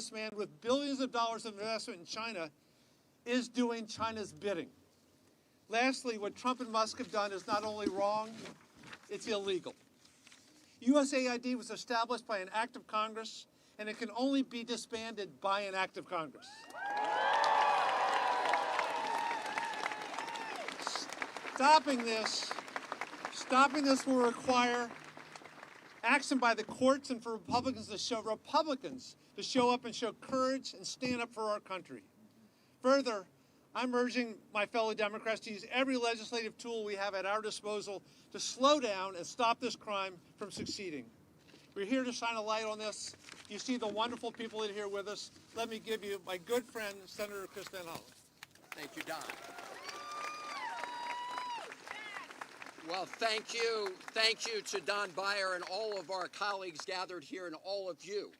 businessman with billions of dollars of investment in China is doing China's bidding. Lastly, what Trump and Musk have done is not only wrong, it's illegal. USAID was established by an act of Congress, and it can only be disbanded by an act of Congress. Stopping this will require action by the courts and for Republicans to show up and show courage and stand up for our country. Further, I'm urging my fellow Democrats to use every legislative tool we have at our disposal to slow down and stop this crime from succeeding. We're here to shine a light on this. You see the wonderful people that are here with us. Let me give you my good friend, Senator Chris Van Hollen. Thank you, Don. Well, thank you. Thank you to Don Beyer and all of our colleagues gathered here and all of you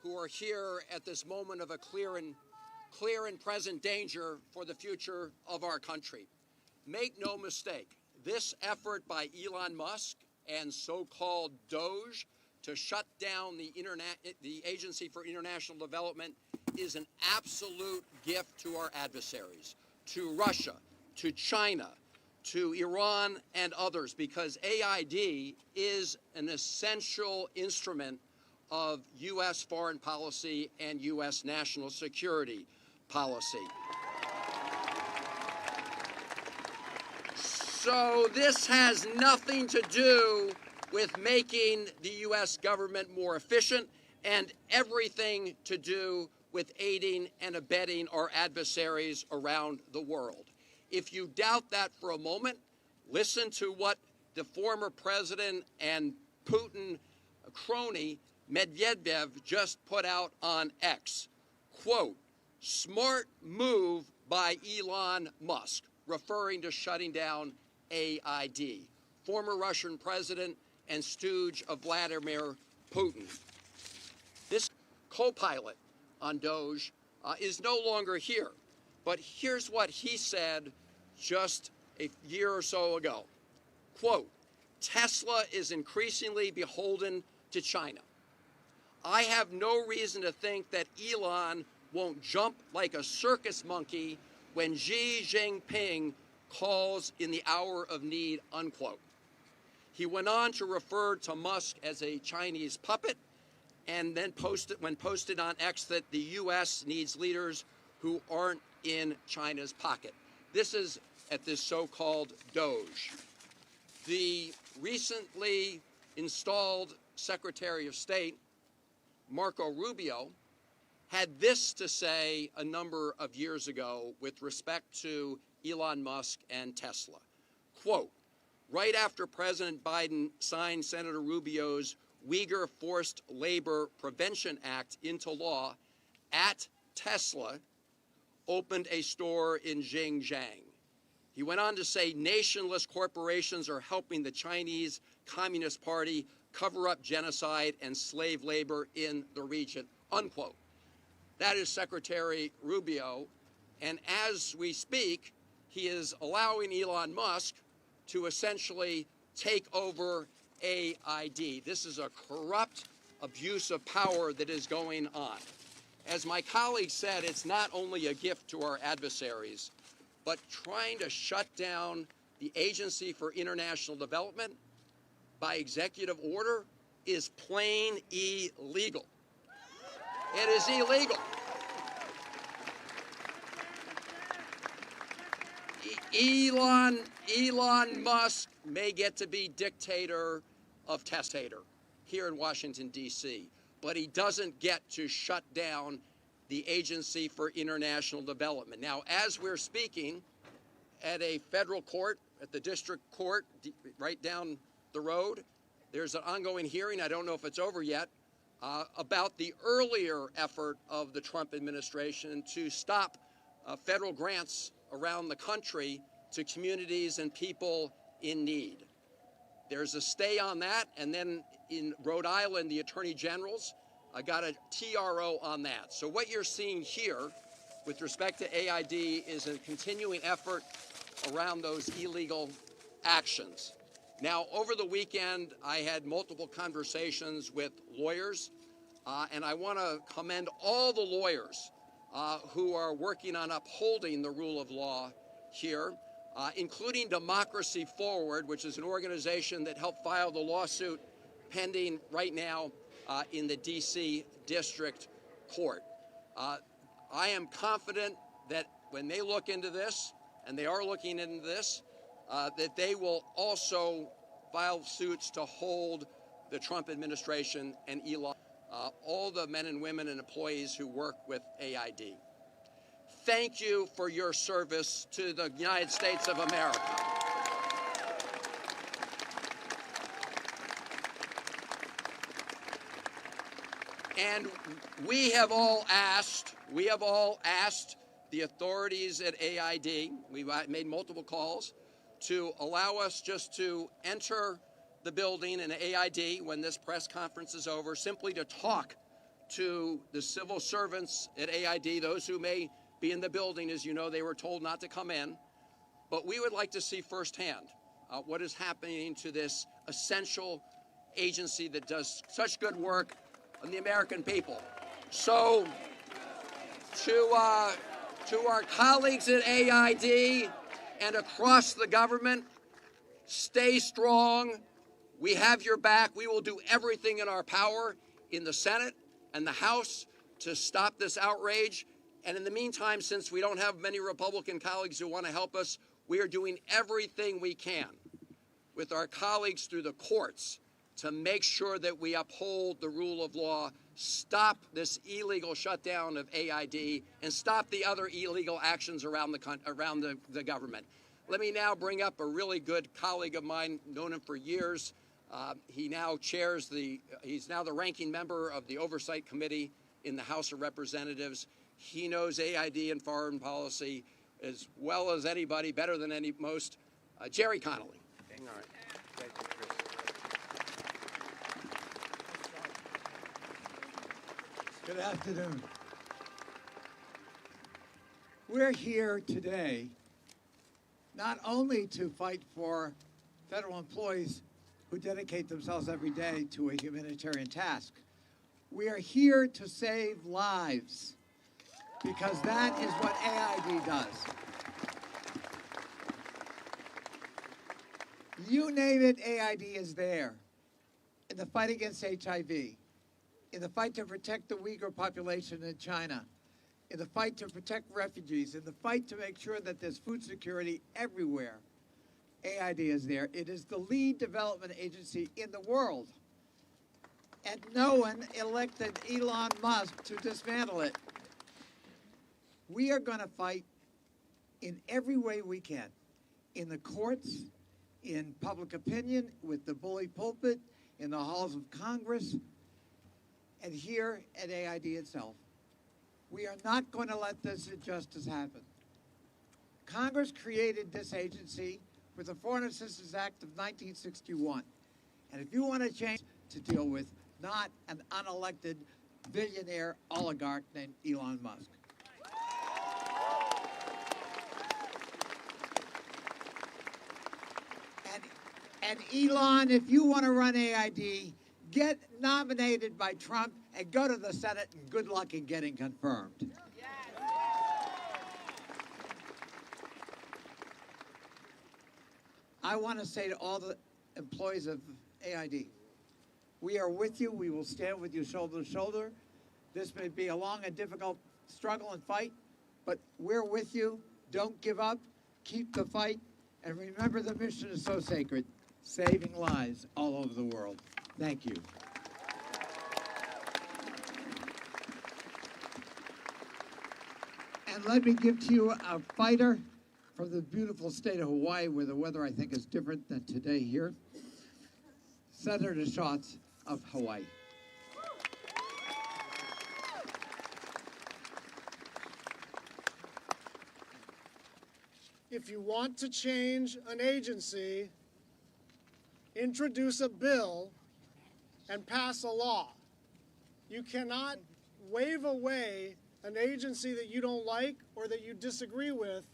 who are here at this moment of a clear and present danger for the future of our country. Make no mistake, this effort by Elon Musk and so-called DOGE to shut down the Agency for International Development is an absolute gift to our adversaries, to Russia, to China, to Iran and others, because AID is an essential instrument of U.S. foreign policy and U.S. national security policy. So this has nothing to do with making the U.S. government more efficient and everything to do with aiding and abetting our adversaries around the world. If you doubt that for a moment, listen to what the former president and Putin crony Medvedev just put out on X. Quote, "Smart move by Elon Musk," referring to shutting down AID. Former Russian president and stooge of Vladimir Putin. This co-pilot on DOGE is no longer here. But here's what he said just a year or so ago. Quote, "Tesla is increasingly beholden to China. I have no reason to think that Elon won't jump like a circus monkey when Xi Jinping calls in the hour of need," unquote. He went on to refer to Musk as a Chinese puppet and then posted on X that the U.S. needs leaders who aren't in China's pocket. This is at this so-called DOGE. The recently installed Secretary of State, Marco Rubio, had this to say a number of years ago with respect to Elon Musk and Tesla. Quote, "Right after President Biden signed Senator Rubio's Uyghur Forced Labor Prevention Act into law, at Tesla opened a store in Xinjiang." He went on to say nationless corporations are helping the Chinese Communist Party cover up genocide and slave labor in the region, unquote. That is Secretary Rubio, and as we speak, he is allowing Elon Musk to essentially take over AID. This is a corrupt abuse of power that is going on. As my colleague said, it's not only a gift to our adversaries, but trying to shut down the Agency for International Development by executive order is plain illegal. It is illegal. Elon Musk may get to be dictator of testator here in Washington, D.C., but he doesn't get to shut down the Agency for International Development. Now, as we're speaking, at a federal court, at the district court right down the road, there's an ongoing hearing, I don't know if it's over yet, about the earlier effort of the Trump administration to stop federal grants around the country to communities and people in need. There's a stay on that, and then in Rhode Island, the Attorney General's got a TRO on that. So what you're seeing here with respect to AID is a continuing effort around those illegal actions. Now, over the weekend, I had multiple conversations with lawyers and I want to commend all the lawyers who are working on upholding the rule of law here, including Democracy Forward, which is an organization that helped file the lawsuit pending right now in the D.C. District Court. I am confident that when they look into this, and they are looking into this, that they will also file suits to hold the Trump administration and Elon, all the men and women and employees who work with AID. Thank you for your service to the United States of America. And we have all asked the authorities at AID, we've made multiple calls, to allow us just to enter the building in AID when this press conference is over, simply to talk to the civil servants at AID, those who may be in the building. As you know, they were told not to come in. But we would like to see firsthand what is happening to this essential agency that does such good work on the American people. So to our colleagues at AID and across the government, stay strong. We have your back. We will do everything in our power in the Senate and the House to stop this outrage. And in the meantime, since we don't have many Republican colleagues who want to help us, we are doing everything we can with our colleagues through the courts to make sure that we uphold the rule of law, stop this illegal shutdown of AID, and stop the other illegal actions around the government. Let me now bring up a really good colleague of mine, known him for years. He now he's now the ranking member of the Oversight Committee in the House of Representatives. He knows AID and foreign policy as well as anybody, better than most. Jerry Connolly. All right. Thank you, Chris. Good afternoon. We're here today not only to fight for federal employees who dedicate themselves every day to a humanitarian task. We are here to save lives, because that is what AID does. You name it, AID is there. In the fight against HIV, in the fight to protect the Uyghur population in China, in the fight to protect refugees, in the fight to make sure that there's food security everywhere, AID is there. It is the lead development agency in the world. And no one elected Elon Musk to dismantle it. We are going to fight in every way we can, in the courts, in public opinion, with the bully pulpit, in the halls of Congress, and here at AID itself. We are not going to let this injustice happen. Congress created this agency with the Foreign Assistance Act of 1961. And if you want to change, to deal with not an unelected billionaire oligarch named Elon Musk. And Elon, if you want to run AID, get nominated by Trump and go to the Senate, and good luck in getting confirmed. I want to say to all the employees of AID, we are with you. We will stand with you shoulder to shoulder. This may be a long and difficult struggle and fight, but we're with you. Don't give up. Keep the fight. And remember, the mission is so sacred, saving lives all over the world. Thank you. And let me give to you a fighter from the beautiful state of Hawaii, where the weather, I think, is different than today here. Senator Schatz of Hawaii. If you want to change an agency, introduce a bill and pass a law. You cannot wave away an agency that you don't like or that you disagree with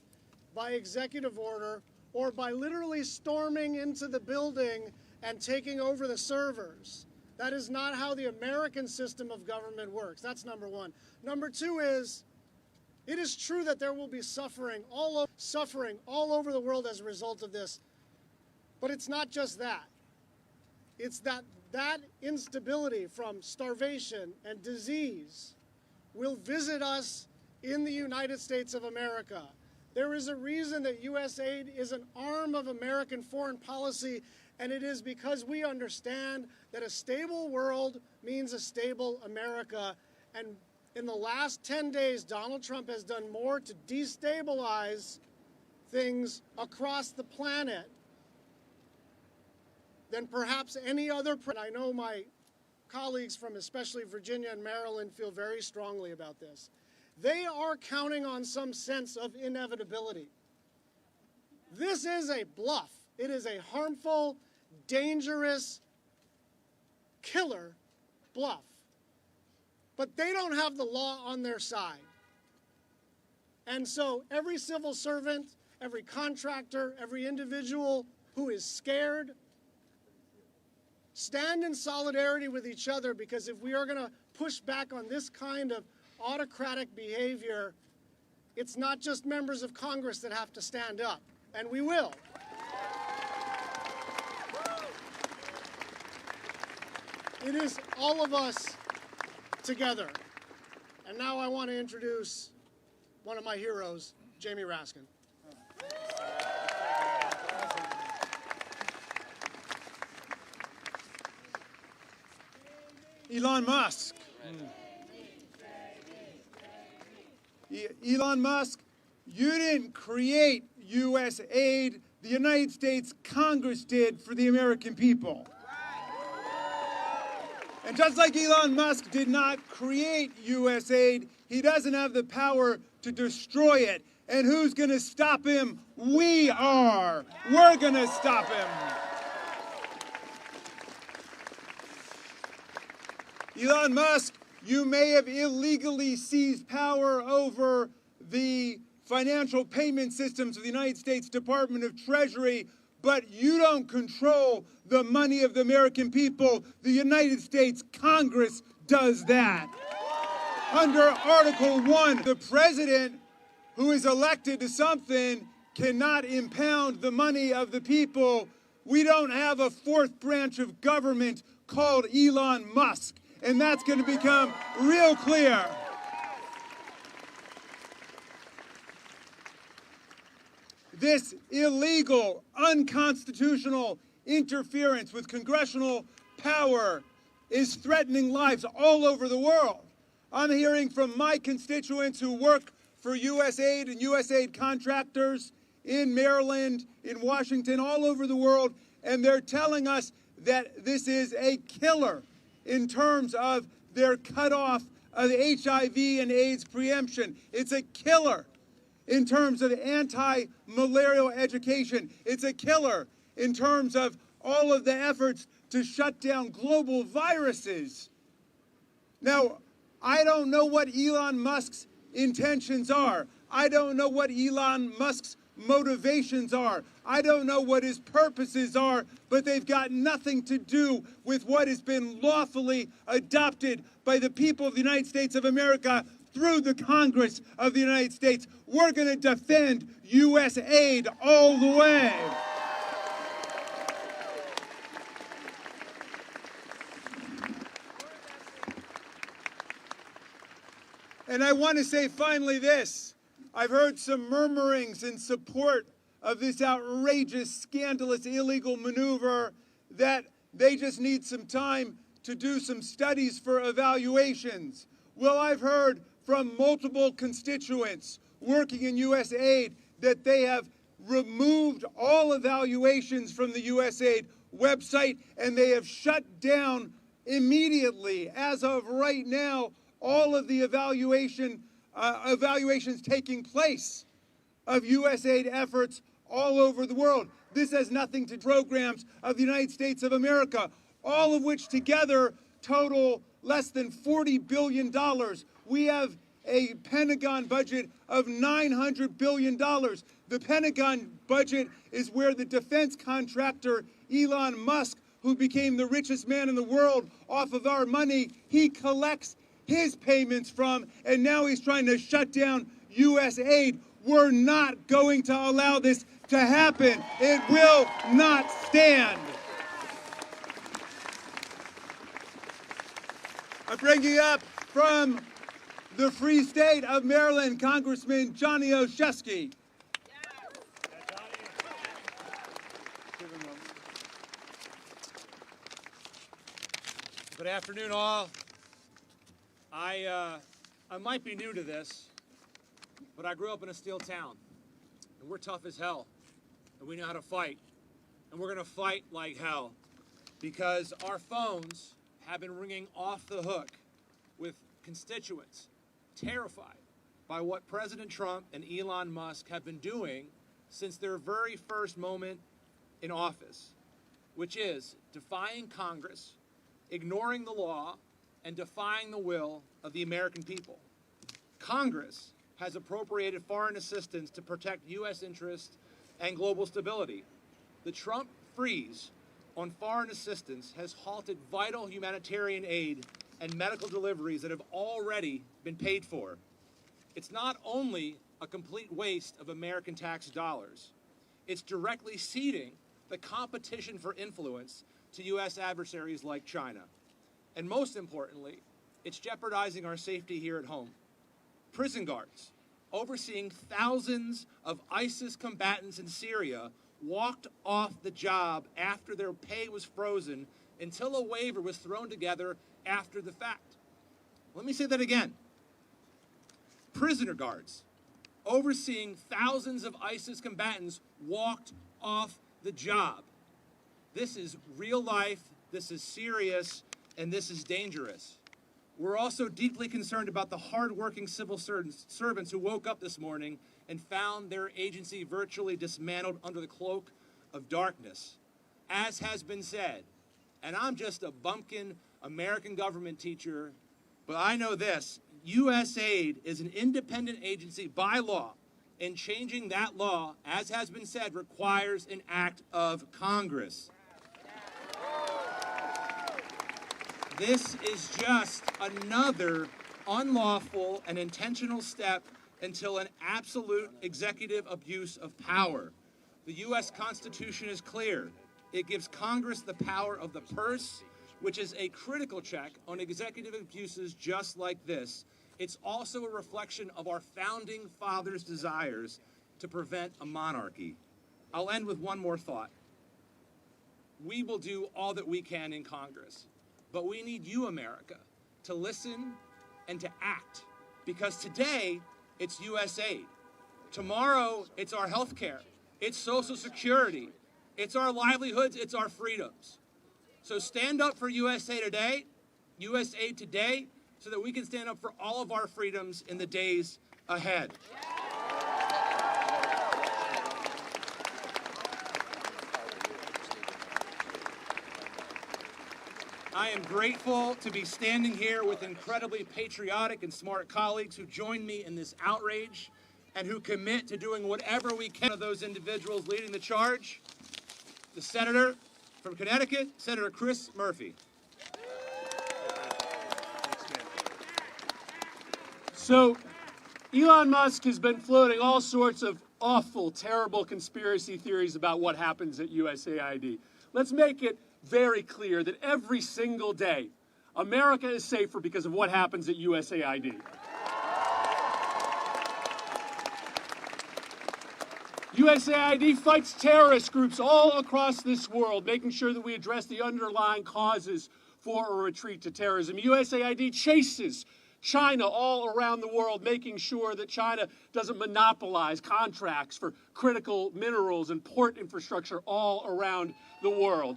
by executive order or by literally storming into the building and taking over the servers. That is not how the American system of government works. That's number one. Number two is, it is true that there will be suffering all over the world as a result of this. But it's not just that. It's that instability from starvation and disease will visit us in the United States of America. There is a reason that USAID is an arm of American foreign policy, and it is because we understand that a stable world means a stable America. And in the last 10 days, Donald Trump has done more to destabilize things across the planet than perhaps any other president. I know my colleagues from especially Virginia and Maryland feel very strongly about this. They are counting on some sense of inevitability. This is a bluff. It is a harmful, dangerous, killer bluff. But they don't have the law on their side. And so every civil servant, every contractor, every individual who is scared, stand in solidarity with each other, because if we are going to push back on this kind of autocratic behavior, it's not just members of Congress that have to stand up, and we will. It is all of us together. And now I want to introduce one of my heroes, Jamie Raskin. Elon Musk. Elon Musk, you didn't create USAID. The United States Congress did for the American people. And just like Elon Musk did not create USAID, he doesn't have the power to destroy it. And who's going to stop him? We are. We're going to stop him. Elon Musk, you may have illegally seized power over the financial payment systems of the United States Department of Treasury, but you don't control the money of the American people. The United States Congress does that. Under Article 1, the president who is elected to something cannot impound the money of the people. We don't have a fourth branch of government called Elon Musk. And that's going to become real clear. This illegal, unconstitutional interference with congressional power is threatening lives all over the world. I'm hearing from my constituents who work for USAID and USAID contractors in Maryland, in Washington, all over the world, and they're telling us that this is a killer in terms of their cutoff of HIV and AIDS preemption. It's a killer in terms of anti-malarial education. It's a killer in terms of all of the efforts to shut down global viruses. Now, I don't know what Elon Musk's intentions are. I don't know what Elon Musk's motivations are. I don't know what his purposes are, but they've got nothing to do with what has been lawfully adopted by the people of the United States of America through the Congress of the United States. We're going to defend USAID all the way. And I want to say finally this. I've heard some murmurings in support of this outrageous, scandalous, illegal maneuver that they just need some time to do some studies for evaluations. Well, I've heard from multiple constituents working in USAID that they have removed all evaluations from the USAID website, and they have shut down immediately, as of right now, all of the evaluations taking place of USAID efforts all over the world. This has nothing to do with programs of the United States of America, all of which together total less than $40 billion. We have a Pentagon budget of $900 billion. The Pentagon budget is where the defense contractor Elon Musk who became the richest man in the world off of our money, he collects his payments from, and now he's trying to shut down USAID. We're not going to allow this to happen. It will not stand. I'm bringing up from the Free State of Maryland, Congressman Johnny Olszewski. Good afternoon, all. I might be new to this, but I grew up in a steel town, and we're tough as hell, and we know how to fight, and we're gonna fight like hell, because our phones have been ringing off the hook with constituents terrified by what President Trump and Elon Musk have been doing since their very first moment in office, which is defying Congress, ignoring the law, and defying the will of the American people. Congress has appropriated foreign assistance to protect U.S. interests and global stability. The Trump freeze on foreign assistance has halted vital humanitarian aid and medical deliveries that have already been paid for. It's not only a complete waste of American tax dollars, it's directly ceding the competition for influence to U.S. adversaries like China. And most importantly, it's jeopardizing our safety here at home. Prison guards overseeing thousands of ISIS combatants in Syria walked off the job after their pay was frozen until a waiver was thrown together after the fact. Let me say that again. Prisoner guards overseeing thousands of ISIS combatants walked off the job. This is real life, this is serious, and this is dangerous. We're also deeply concerned about the hardworking civil servants who woke up this morning and found their agency virtually dismantled under the cloak of darkness. As has been said, and I'm just a bumpkin American government teacher, but I know this, USAID is an independent agency by law, and changing that law, as has been said, requires an act of Congress. This is just another unlawful and intentional step until an absolute executive abuse of power. The U.S. Constitution is clear. It gives Congress the power of the purse, which is a critical check on executive abuses just like this. It's also a reflection of our founding fathers' desires to prevent a monarchy. I'll end with one more thought. We will do all that we can in Congress, but we need you, America, to listen and to act, because today it's USAID. Tomorrow it's our health care, it's Social Security, it's our livelihoods, it's our freedoms. So stand up for USAID today, so that we can stand up for all of our freedoms in the days ahead. I am grateful to be standing here with incredibly patriotic and smart colleagues who join me in this outrage and who commit to doing whatever we can. Of those individuals leading the charge, the senator from Connecticut, Senator Chris Murphy. So, Elon Musk has been floating all sorts of awful, terrible conspiracy theories about what happens at USAID. Let's make it very clear that every single day, America is safer because of what happens at USAID. USAID fights terrorist groups all across this world, making sure that we address the underlying causes for a retreat to terrorism. USAID chases China all around the world, making sure that China doesn't monopolize contracts for critical minerals and port infrastructure all around the world.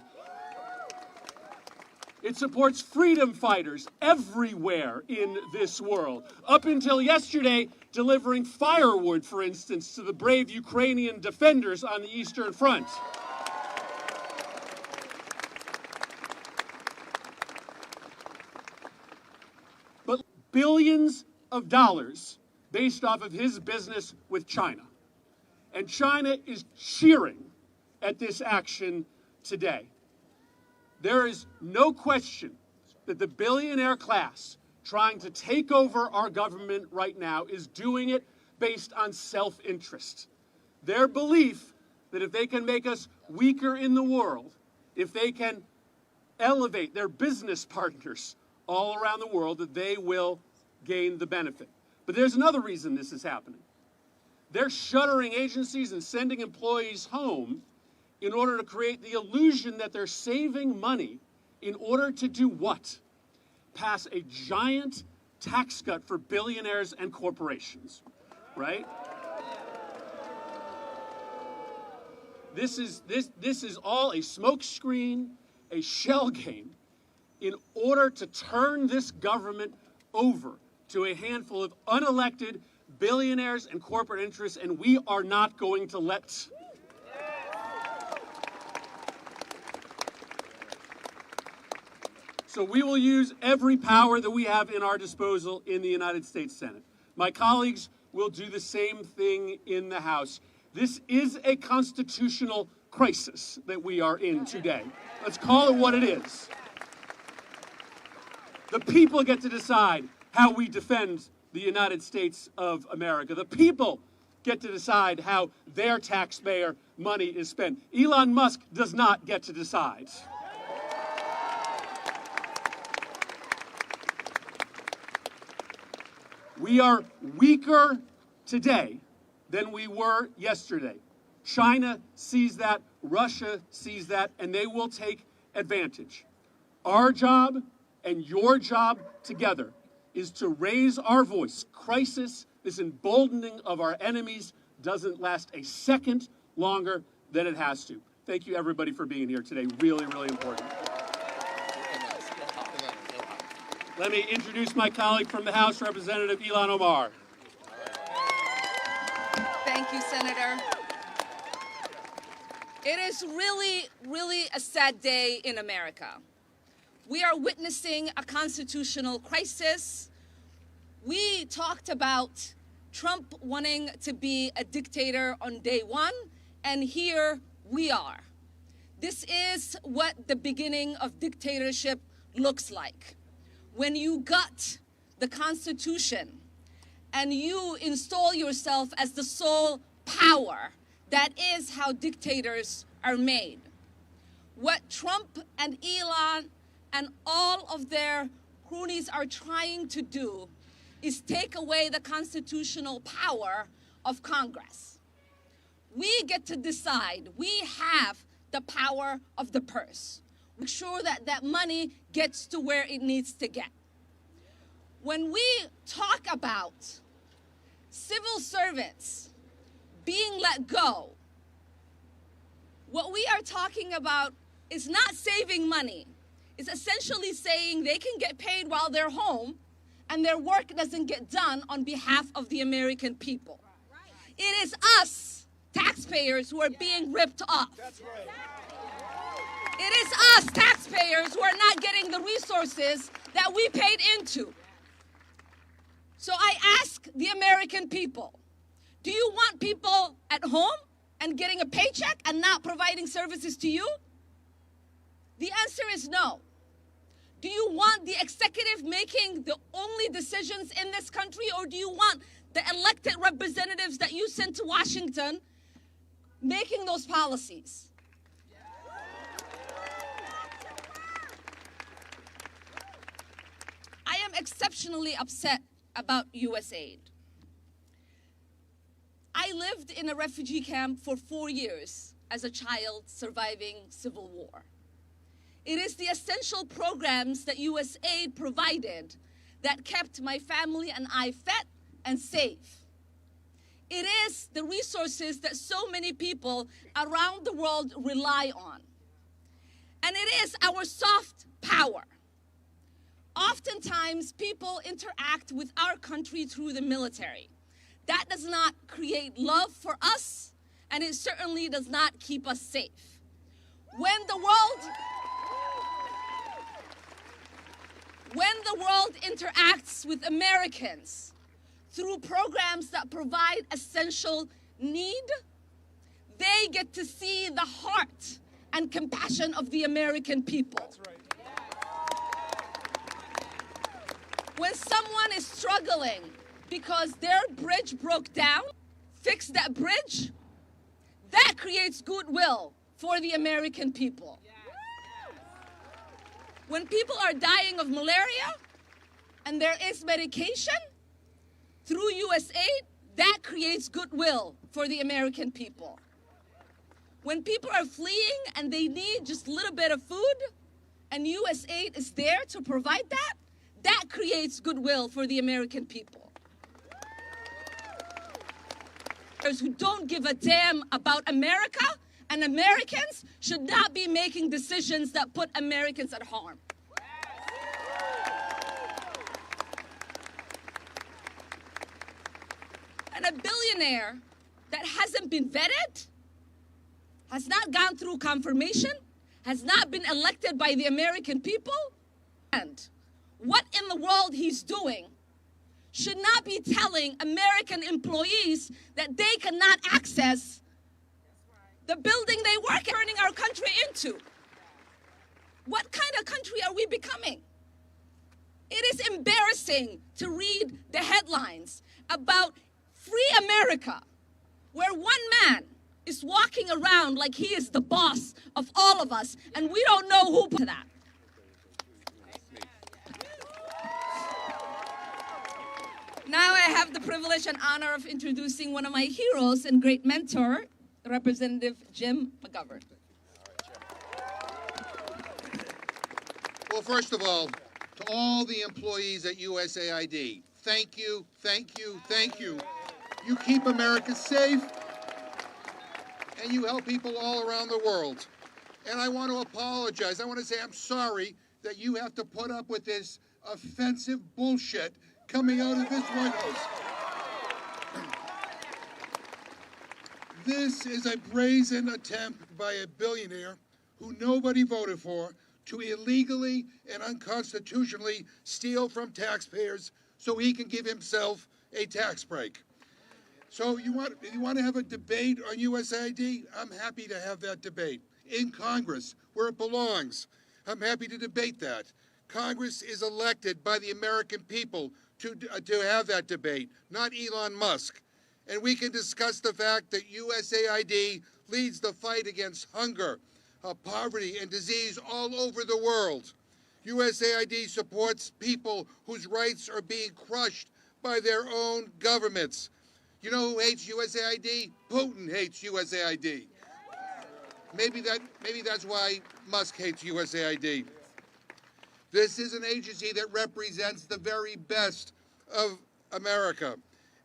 It supports freedom fighters everywhere in this world. Up until yesterday, delivering firewood, for instance, to the brave Ukrainian defenders on the Eastern Front. But billions of dollars based off of his business with China. And China is cheering at this action today. There is no question that the billionaire class trying to take over our government right now is doing it based on self-interest. Their belief that if they can make us weaker in the world, if they can elevate their business partners all around the world, that they will gain the benefit. But there's another reason this is happening. They're shuttering agencies and sending employees home in order to create the illusion that they're saving money in order to do what? Pass a giant tax cut for billionaires and corporations, right? This is all a smokescreen, a shell game, in order to turn this government over to a handful of unelected billionaires and corporate interests, and we are not going to let. So we will use every power that we have in our disposal in the United States Senate. My colleagues will do the same thing in the House. This is a constitutional crisis that we are in today. Let's call it what it is. The people get to decide how we defend the United States of America. The people get to decide how their taxpayer money is spent. Elon Musk does not get to decide. We are weaker today than we were yesterday. China sees that, Russia sees that, and they will take advantage. Our job and your job together is to raise our voice. Crisis, this emboldening of our enemies, doesn't last a second longer than it has to. Thank you, everybody, for being here today. Really, really important. Let me introduce my colleague from the House, Representative Ilhan Omar. Thank you, Senator. It is really, really a sad day in America. We are witnessing a constitutional crisis. We talked about Trump wanting to be a dictator on day one, and here we are. This is what the beginning of dictatorship looks like. When you gut the Constitution and you install yourself as the sole power, that is how dictators are made. What Trump and Elon and all of their cronies are trying to do is take away the constitutional power of Congress. We get to decide. We have the power of the purse. Make sure that that money gets to where it needs to get. When we talk about civil servants being let go, what we are talking about is not saving money. It's essentially saying they can get paid while they're home and their work doesn't get done on behalf of the American people. It is us, taxpayers, who are being ripped off. It is us, taxpayers, who are not getting the resources that we paid into. So I ask the American people, do you want people at home and getting a paycheck and not providing services to you? The answer is no. Do you want the executive making the only decisions in this country, or do you want the elected representatives that you sent to Washington making those policies? I am exceptionally upset about USAID. I lived in a refugee camp for 4 years as a child surviving civil war. It is the essential programs that USAID provided that kept my family and I fed and safe. It is the resources that so many people around the world rely on. And it is our soft power. Oftentimes, people interact with our country through the military. That does not create love for us, and it certainly does not keep us safe. When the world interacts with Americans through programs that provide essential need, they get to see the heart and compassion of the American people. That's right. When someone is struggling because their bridge broke down, fix that bridge, that creates goodwill for the American people. When people are dying of malaria and there is medication through USAID, that creates goodwill for the American people. When people are fleeing and they need just a little bit of food and USAID is there to provide that, that creates goodwill for the American people. Those who don't give a damn about America and Americans should not be making decisions that put Americans at harm. And a billionaire that hasn't been vetted, has not gone through confirmation, has not been elected by the American people, and what in the world he's doing should not be telling American employees that they cannot access the building they work in, turning our country into. What kind of country are we becoming? It is embarrassing to read the headlines about free America, where one man is walking around like he is the boss of all of us, and we don't know who put that. Now I have the privilege and honor of introducing one of my heroes and great mentor, Representative Jim McGovern. Well, first of all, to all the employees at USAID, thank you, thank you, thank you. You keep America safe, and you help people all around the world. And I want to apologize. I want to say I'm sorry that you have to put up with this offensive bullshit coming out of this White House. This is a brazen attempt by a billionaire who nobody voted for to illegally and unconstitutionally steal from taxpayers so he can give himself a tax break. So you want to have a debate on USAID? I'm happy to have that debate in Congress where it belongs. I'm happy to debate that. Congress is elected by the American people to have that debate, not Elon Musk. And we can discuss the fact that USAID leads the fight against hunger, poverty, and disease all over the world. USAID supports people whose rights are being crushed by their own governments. You know who hates USAID? Putin hates USAID. Maybe that's why Musk hates USAID. This is an agency that represents the very best of America,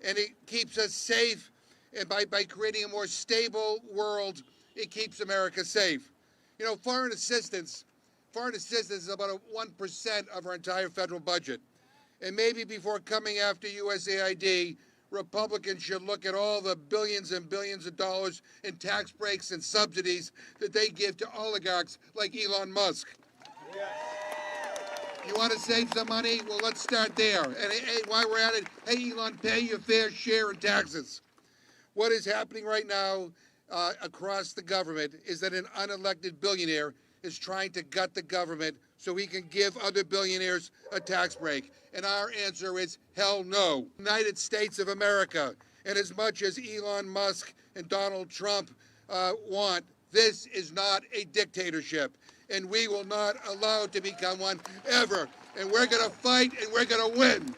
and it keeps us safe, and by creating a more stable world, it keeps America safe. You know, foreign assistance is about 1% of our entire federal budget. And maybe before coming after USAID, Republicans should look at all the billions and billions of dollars in tax breaks and subsidies that they give to oligarchs like Elon Musk. You want to save some money? Well, let's start there. And hey, while we're at it, hey, Elon, pay your fair share in taxes. What is happening right now across the government is that an unelected billionaire is trying to gut the government so he can give other billionaires a tax break. And our answer is hell no. United States of America, and as much as Elon Musk and Donald Trump want, this is not a dictatorship. And we will not allow it to become one ever. And we're going to fight, and we're going to win.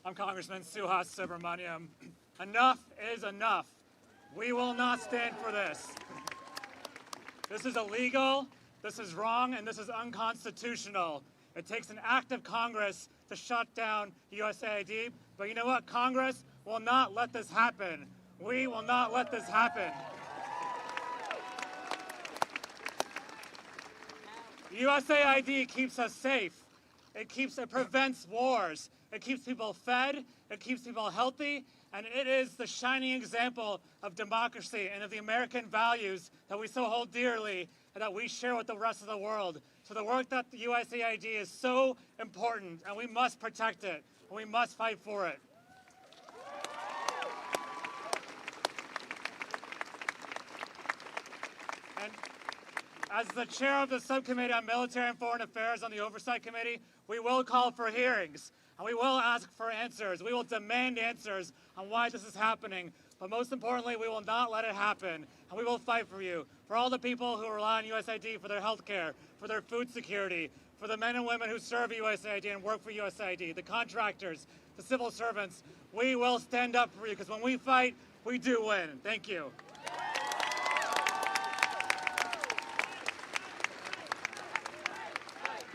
I'm Congressman Suhas Subramaniam. Enough is enough. We will not stand for this. This is illegal, this is wrong, and this is unconstitutional. It takes an act of Congress to shut down USAID, but you know what? Congress will not let this happen. We will not let this happen. USAID keeps us safe. It prevents wars. It keeps people fed. It keeps people healthy. And it is the shining example of democracy and of the American values that we so hold dearly and that we share with the rest of the world. So the work that the USAID is so important, and we must protect it, and we must fight for it. And as the chair of the Subcommittee on Military and Foreign Affairs on the Oversight Committee, we will call for hearings, and we will ask for answers. We will demand answers on why this is happening. But most importantly, we will not let it happen, and we will fight for you, for all the people who rely on USAID for their health care, for their food security, for the men and women who serve USAID and work for USAID, the contractors, the civil servants. We will stand up for you, because when we fight, we do win. Thank you.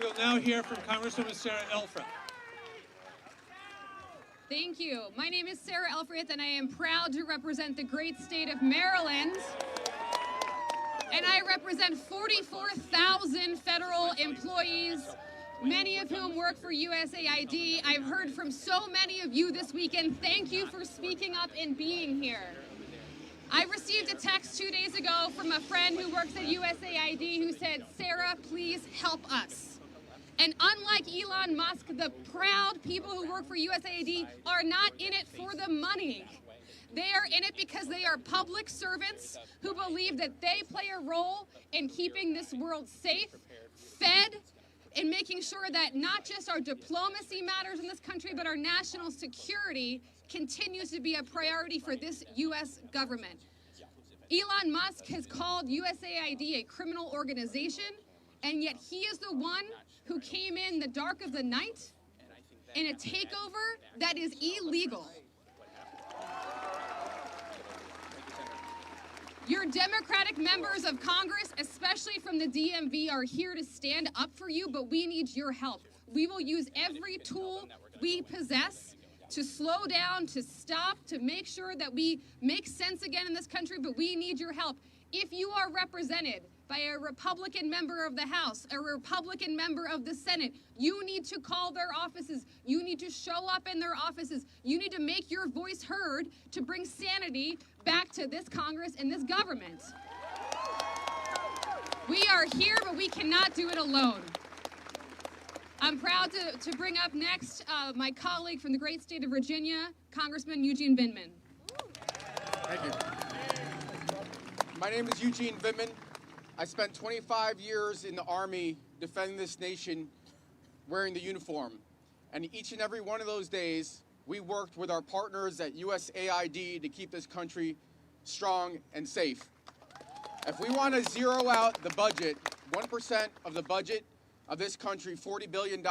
We'll now hear from Congresswoman Sarah Elfreth. Thank you. My name is Sarah Elfreth, and I am proud to represent the great state of Maryland. And I represent 44,000 federal employees, many of whom work for USAID. I've heard from so many of you this weekend. Thank you for speaking up and being here. I received a text 2 days ago from a friend who works at USAID who said, "Sarah, please help us." And unlike Elon Musk, the proud people who work for USAID are not in it for the money. They are in it because they are public servants who believe that they play a role in keeping this world safe, fed, and making sure that not just our diplomacy matters in this country, but our national security continues to be a priority for this U.S. government. Elon Musk has called USAID a criminal organization, and yet he is the one who came in the dark of the night in a takeover that is illegal. Your Democratic members of Congress, especially from the DMV, are here to stand up for you, but we need your help. We will use every tool we possess to slow down, to stop, to make sure that we make sense again in this country, but we need your help. If you are represented by a Republican member of the House, a Republican member of the Senate, you need to call their offices. You need to show up in their offices. You need to make your voice heard to bring sanity back to this Congress and this government. We are here, but we cannot do it alone. I'm proud to bring up next my colleague from the great state of Virginia, Congressman Eugene Vindman. Thank you. My name is Eugene Vindman. I spent 25 years in the Army defending this nation wearing the uniform. And each and every one of those days, we worked with our partners at USAID to keep this country strong and safe. If we want to zero out the budget, 1% of the budget of this country, $40 billion,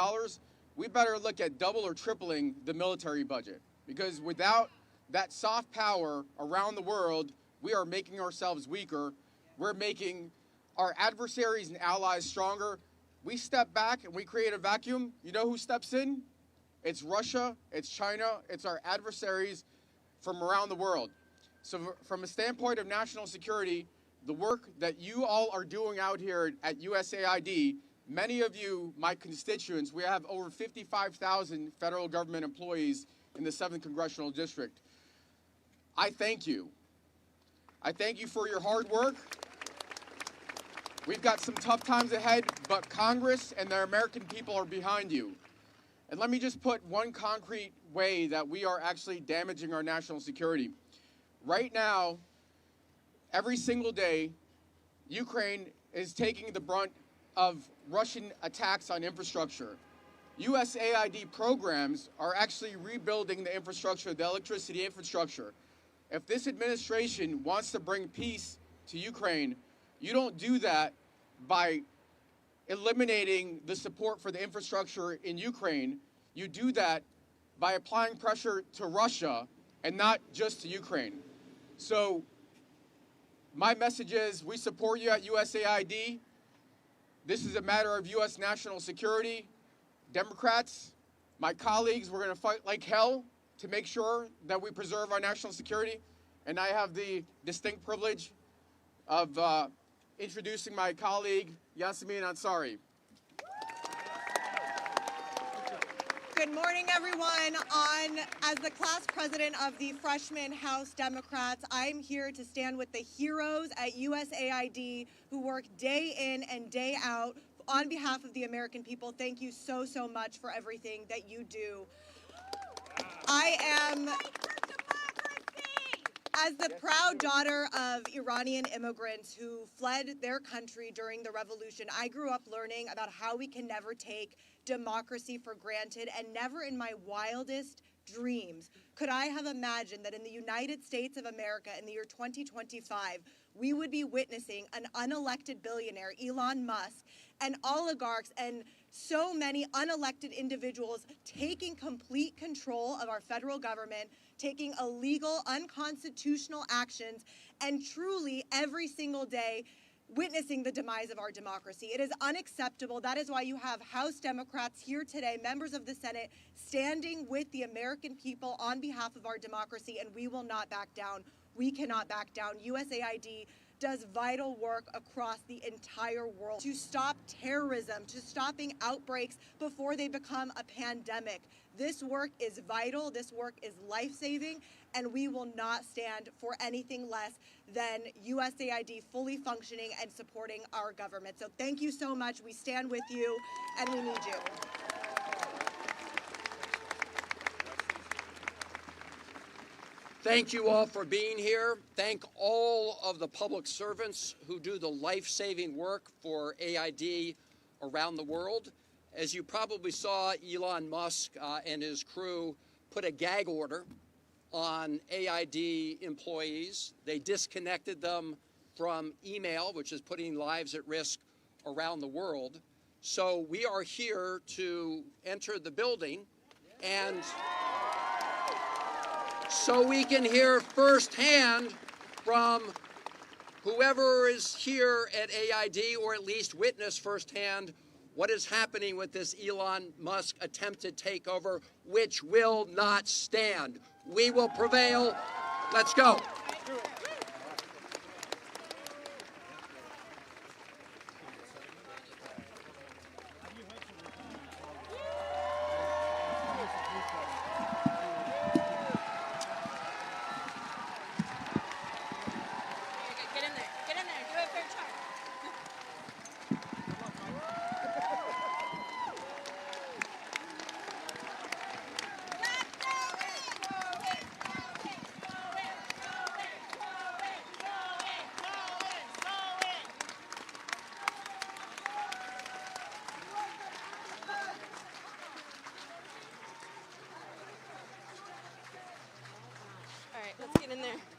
we better look at double or tripling the military budget. Because without that soft power around the world, we are making ourselves weaker. We're making our adversaries and allies stronger. We step back and we create a vacuum. You know who steps in? It's Russia, it's China, it's our adversaries from around the world. So from a standpoint of national security, the work that you all are doing out here at USAID, many of you, my constituents, we have over 55,000 federal government employees in the 7th Congressional District. I thank you. I thank you for your hard work. We've got some tough times ahead, but Congress and the American people are behind you. And let me just put one concrete way that we are actually damaging our national security. Right now, every single day, Ukraine is taking the brunt of Russian attacks on infrastructure. USAID programs are actually rebuilding the infrastructure, the electricity infrastructure. If this administration wants to bring peace to Ukraine, you don't do that by eliminating the support for the infrastructure in Ukraine. You do that by applying pressure to Russia and not just to Ukraine. So my message is we support you at USAID. This is a matter of U.S. national security. Democrats, my colleagues, we're going to fight like hell to make sure that we preserve our national security. And I have the distinct privilege of introducing my colleague, Yasemin Ansari. Good morning, everyone. As the class president of the freshman House Democrats, I'm here to stand with the heroes at USAID who work day in and day out on behalf of the American people. Thank you so, so much for everything that you do. I am, as the proud daughter of Iranian immigrants who fled their country during the revolution, I grew up learning about how we can never take democracy for granted, and never in my wildest dreams could I have imagined that in the United States of America in the year 2025, we would be witnessing an unelected billionaire, Elon Musk, and oligarchs and so many unelected individuals taking complete control of our federal government, taking illegal, unconstitutional actions, and truly every single day witnessing the demise of our democracy. It is unacceptable. That is why you have House Democrats here today, members of the Senate, standing with the American people on behalf of our democracy, and we will not back down. We cannot back down. USAID does vital work across the entire world to stop terrorism, to stopping outbreaks before they become a pandemic. This work is vital, this work is life-saving, and we will not stand for anything less than USAID fully functioning and supporting our government. So thank you so much. We stand with you, and we need you. Thank you all for being here. Thank all of the public servants who do the life-saving work for AID around the world. As you probably saw, Elon Musk and his crew put a gag order on AID employees. They disconnected them from email, which is putting lives at risk around the world. So we are here to enter the building and so we can hear firsthand from whoever is here at AID, or at least witness firsthand what is happening with this Elon Musk attempted takeover, which will not stand. We will prevail. Let's go. All right, let's get in there.